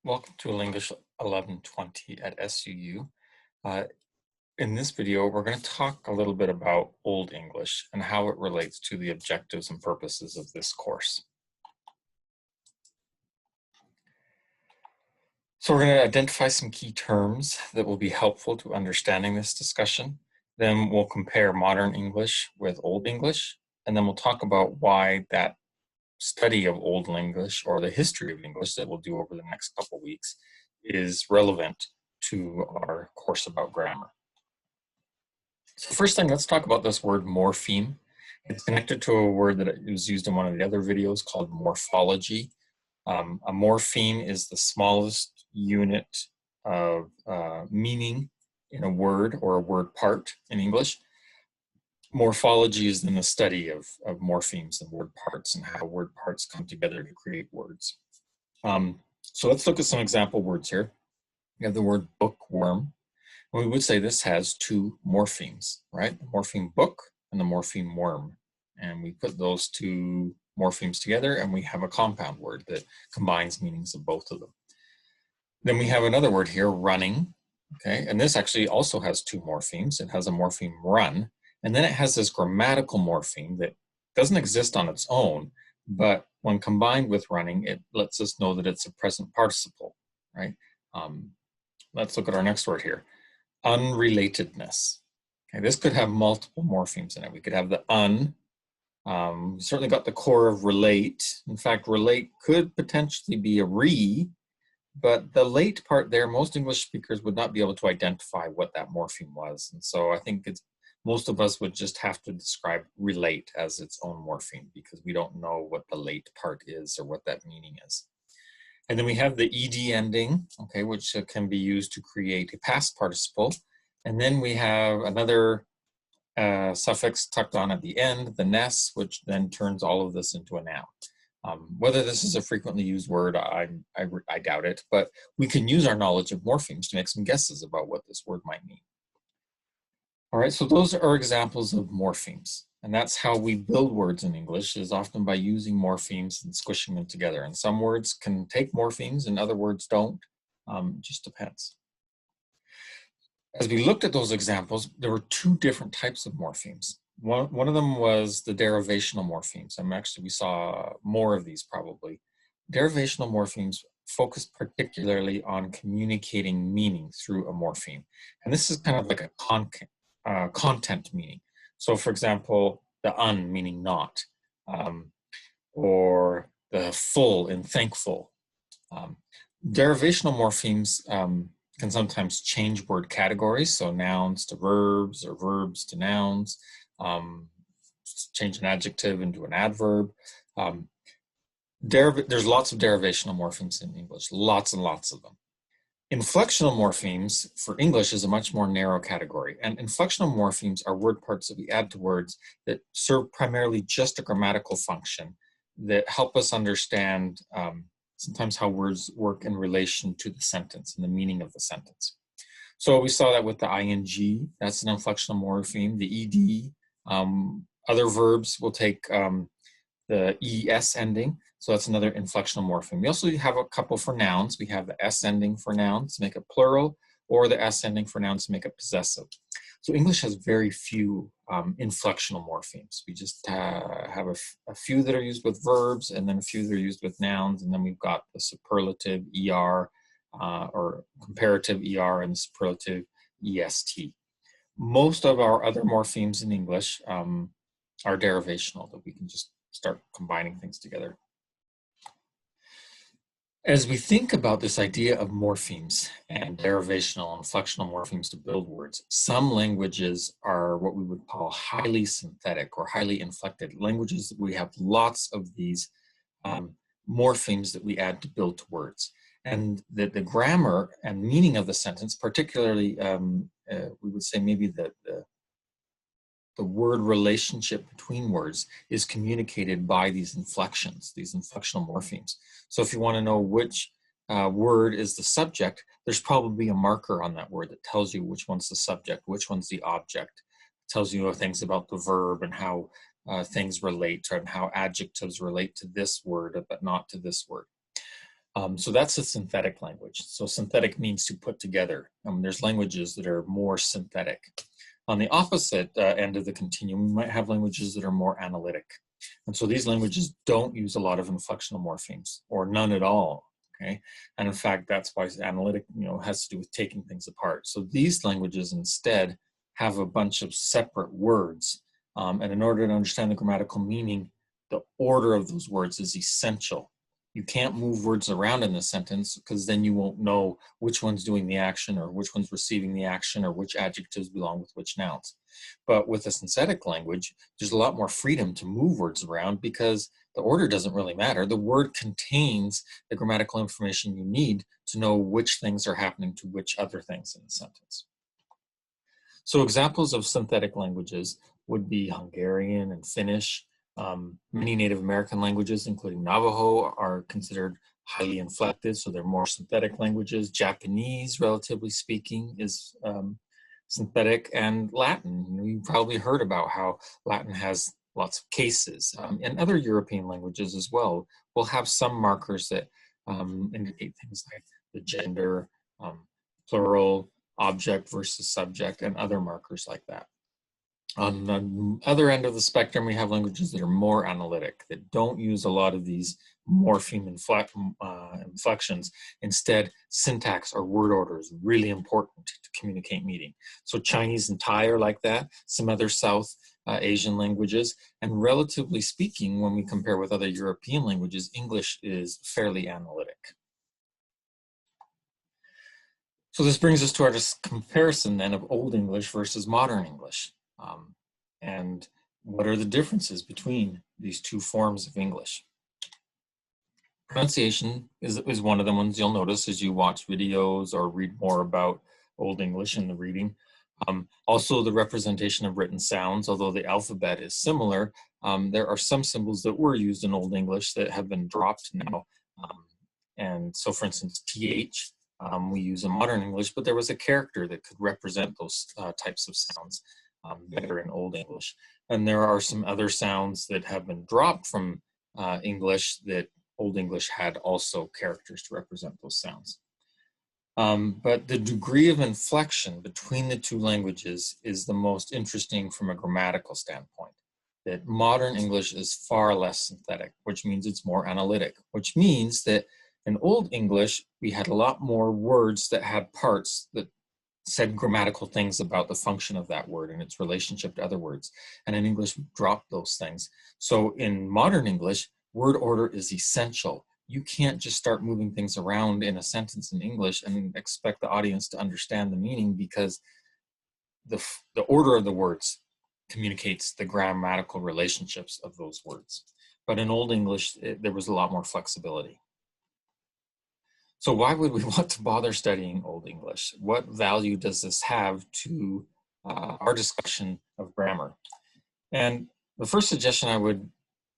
Welcome to English 1120 at SUU. Uh, in this video, we're going to talk a little bit about Old English and how it relates to the objectives and purposes of this course. So we're going to identify some key terms that will be helpful to understanding this discussion. Then we'll compare modern English with Old English, and then we'll talk about why that study of Old English, or the history of English that we'll do over the next couple weeks, is relevant to our course about grammar. So first thing, let's talk about this word morpheme. It's connected to a word that was used in one of the other videos called morphology. A morpheme is the smallest unit of meaning in a word or a word part in English. Morphology is then the study of morphemes and word parts and how word parts come together to create words. So let's look at some example words here. We have the word bookworm. We would say this has two morphemes, right? The morpheme book and the morpheme worm. And we put those two morphemes together and we have a compound word that combines meanings of both of them. Then we have another word here, running, okay? And this actually also has two morphemes. It has a morpheme run, and then it has this grammatical morpheme that doesn't exist on its own, but when combined with running, it lets us know that it's a present participle, right? Let's look at our next word here. Unrelatedness. Okay, this could have multiple morphemes in it. We could have the un. We certainly got the core of relate. In fact, relate could potentially be a re, but the late part there, most English speakers would not be able to identify what that morpheme was. And so I think most of us would just have to describe relate as its own morpheme because we don't know what the late part is or what that meaning is. And then we have the ed ending, okay, which can be used to create a past participle. And then we have another suffix tucked on at the end, the ness, which then turns all of this into a noun. Whether this is a frequently used word, I doubt it, but we can use our knowledge of morphemes to make some guesses about what this word might mean. All right, so those are examples of morphemes. And that's how we build words in English, is often by using morphemes and squishing them together. And some words can take morphemes and other words don't. It just depends. As we looked at those examples, there were two different types of morphemes. One of them was the derivational morphemes. We saw more of these probably. Derivational morphemes focus particularly on communicating meaning through a morpheme. And this is kind of like a content meaning. So for example, the un meaning not, or the full in thankful. Derivational morphemes can sometimes change word categories, so nouns to verbs or verbs to nouns, change an adjective into an adverb. There's lots of derivational morphemes in English, lots and lots of them. Inflectional morphemes for English is a much more narrow category, and inflectional morphemes are word parts that we add to words that serve primarily just a grammatical function that help us understand sometimes how words work in relation to the sentence and the meaning of the sentence. So we saw that with the ing, that's an inflectional morpheme. The ed, other verbs will take the es ending, so that's another inflectional morpheme. We also have a couple for nouns. We have the s ending for nouns to make it plural, or the s ending for nouns to make it possessive. So English has very few inflectional morphemes. We just have a few that are used with verbs, and then a few that are used with nouns, and then we've got the superlative er, or comparative er, and the superlative est. Most of our other morphemes in English are derivational, that we can just start combining things together. As we think about this idea of morphemes and derivational and inflectional morphemes to build words, some languages are what we would call highly synthetic or highly inflected languages. We have lots of these morphemes that we add to build to words. And the grammar and meaning of the sentence, particularly, we would say maybe the word relationship between words, is communicated by these inflections, these inflectional morphemes. So if you want to know which word is the subject, there's probably a marker on that word that tells you which one's the subject, which one's the object. It tells you things about the verb and how things relate, and how adjectives relate to this word but not to this word. So that's a synthetic language. So synthetic means to put together. There's languages that are more synthetic. On the opposite end of the continuum, we might have languages that are more analytic. And so these languages don't use a lot of inflectional morphemes, or none at all. Okay, and in fact, that's why analytic, has to do with taking things apart. So these languages instead have a bunch of separate words, and in order to understand the grammatical meaning, the order of those words is essential. You can't move words around in the sentence because then you won't know which one's doing the action or which one's receiving the action or which adjectives belong with which nouns. But with a synthetic language, there's a lot more freedom to move words around because the order doesn't really matter. The word contains the grammatical information you need to know which things are happening to which other things in the sentence. So examples of synthetic languages would be Hungarian and Finnish. Many Native American languages, including Navajo, are considered highly inflected, so they're more synthetic languages. Japanese, relatively speaking, is synthetic, and Latin. You've probably heard about how Latin has lots of cases. And other European languages as well will have some markers that indicate things like the gender, plural, object versus subject, and other markers like that. On the other end of the spectrum, we have languages that are more analytic, that don't use a lot of these morpheme inflections. Instead, syntax or word order is really important to communicate meaning. So Chinese and Thai are like that, some other South Asian languages, and relatively speaking, when we compare with other European languages, English is fairly analytic. So this brings us to our comparison then of Old English versus Modern English. And what are the differences between these two forms of English? Pronunciation is one of the ones you'll notice as you watch videos or read more about Old English in the reading. Also the representation of written sounds, although the alphabet is similar, there are some symbols that were used in Old English that have been dropped now. And so for instance, TH, we use in Modern English, but there was a character that could represent those types of sounds better in Old English. And there are some other sounds that have been dropped from English that Old English had also characters to represent those sounds. But the degree of inflection between the two languages is the most interesting from a grammatical standpoint. That Modern English is far less synthetic, which means it's more analytic, which means that in Old English, we had a lot more words that had parts that said grammatical things about the function of that word and its relationship to other words. And in English, we dropped those things. So in Modern English, word order is essential. You can't just start moving things around in a sentence in English and expect the audience to understand the meaning, because the order of the words communicates the grammatical relationships of those words. But in Old English, there was a lot more flexibility. So why would we want to bother studying Old English? What value does this have to our discussion of grammar? And the first suggestion I would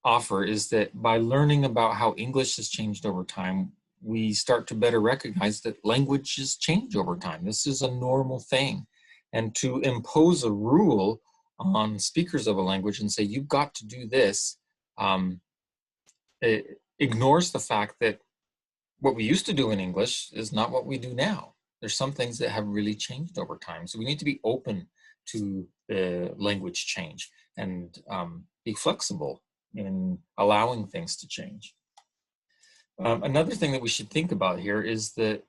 offer is that by learning about how English has changed over time, we start to better recognize that languages change over time. This is a normal thing. And to impose a rule on speakers of a language and say, you've got to do this, it ignores the fact that what we used to do in English is not what we do now. There's some things that have really changed over time. So we need to be open to the language change and be flexible in allowing things to change. Another thing that we should think about here is that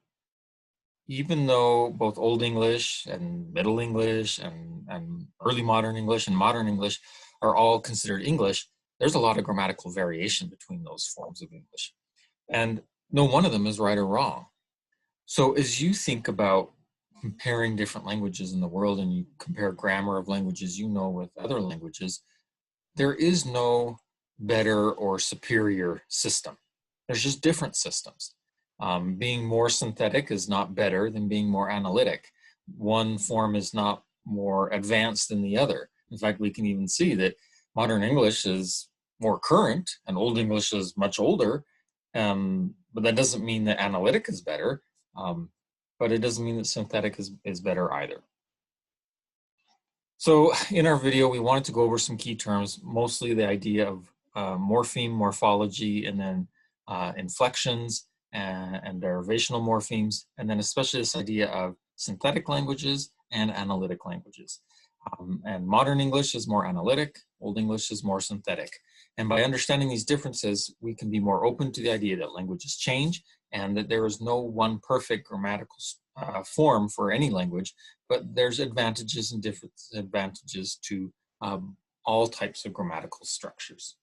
even though both Old English and Middle English and early Modern English and Modern English are all considered English, there's a lot of grammatical variation between those forms of English. And no one of them is right or wrong. So as you think about comparing different languages in the world and you compare grammar of languages you know with other languages, there is no better or superior system. There's just different systems. Being more synthetic is not better than being more analytic. One form is not more advanced than the other. In fact, we can even see that Modern English is more current and Old English is much older. But that doesn't mean that analytic is better, but it doesn't mean that synthetic is better either. So in our video, we wanted to go over some key terms, mostly the idea of morpheme, morphology, and then inflections, and derivational morphemes, and then especially this idea of synthetic languages and analytic languages. And modern English is more analytic, Old English is more synthetic. And by understanding these differences, we can be more open to the idea that languages change and that there is no one perfect grammatical form for any language, but there's advantages and disadvantages to all types of grammatical structures.